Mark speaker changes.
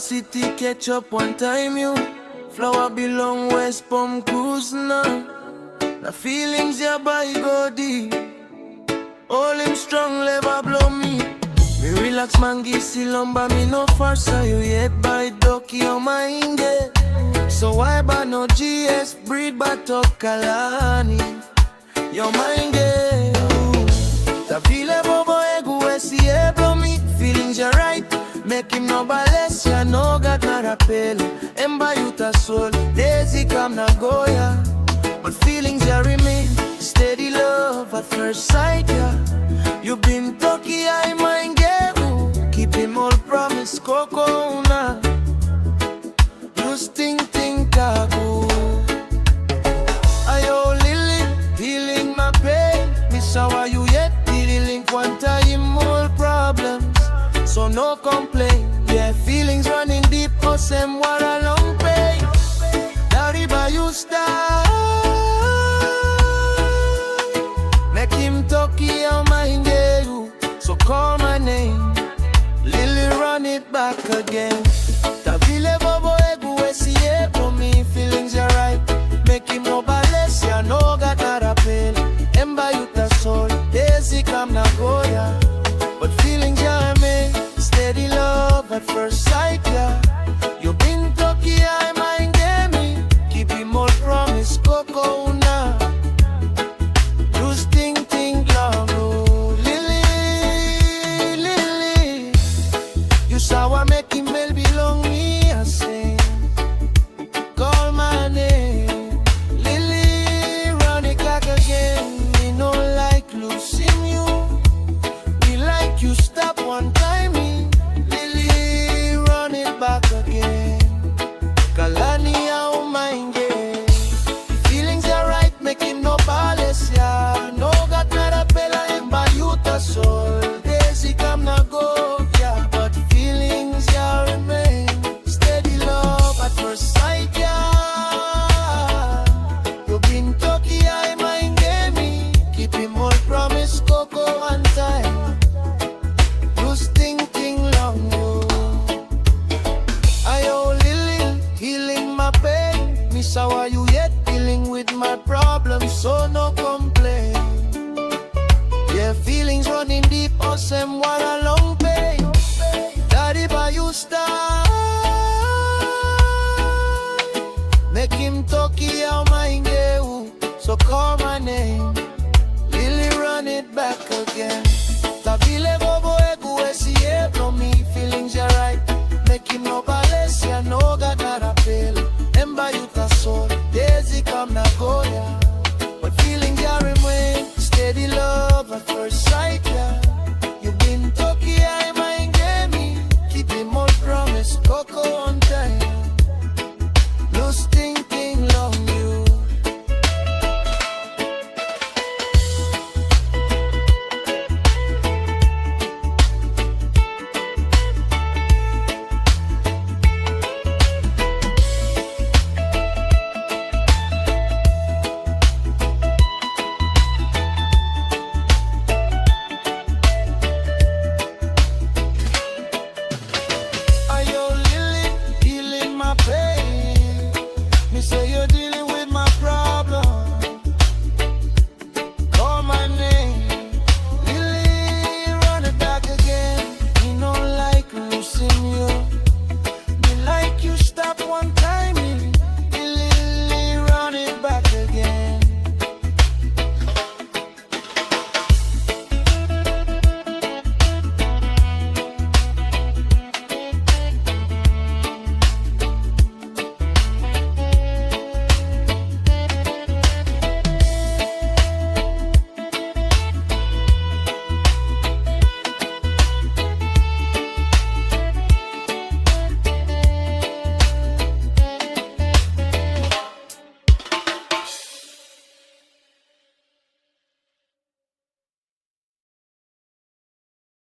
Speaker 1: city catch up one time you. Flower belong West Palm Cruise now. The feelings ya by go deep. All him strong lever blow me. Me relax man give silumba me no farsa. You yet by ducky on my inge. So why ba no GS breed but talk Kalani. Your mind get ta feel bobo egu esi blow me. Feelings ya right. Make him no balance, ya no got not a pill. Emba yuta soul, daisy come na goya. But feelings ya remain, steady love at first sight, yeah. You been talky, I mind get. Keep him all promise, coco una. Just think tago. Ayo Lilly, healing my pain. Miss how you yet, dealing one time more problems. So no complaint, yeah, feelings running deep, cause them what a long pain. Daddy by you style. Make him talky on my you. So call my name, Lilly run it back again. Tavile bobo egu esiye for me, feelings are right. Make him no balance, ya no got not a pain. Emba yuta soul, daisy come na goya. But feelings ya me, steady love at first sight, yeah. You been talky, I mind me. Keep him all promise, coco una. Just think long, oh. Lilly. You saw I make him well belong me, I say. Call my name, Lilly, run it back again. Me no like losing you. Me like you stop one time, me. Lilly, run it back again. Kalani, how mind it. Feelings are right, make him no balance, yeah. No got not a pela and by yuta soul. Daisy come na go, yeah. But feelings, yeah, remain. Steady love at first sight, yeah. You been talky, I mind me. Keep him all promise, coco one time. Just think long, oh. Ayo Lilly, healing my pain. Miss how are you yet dealing with my problems, so no complaint. Yeah, feelings running deep, awesome, what a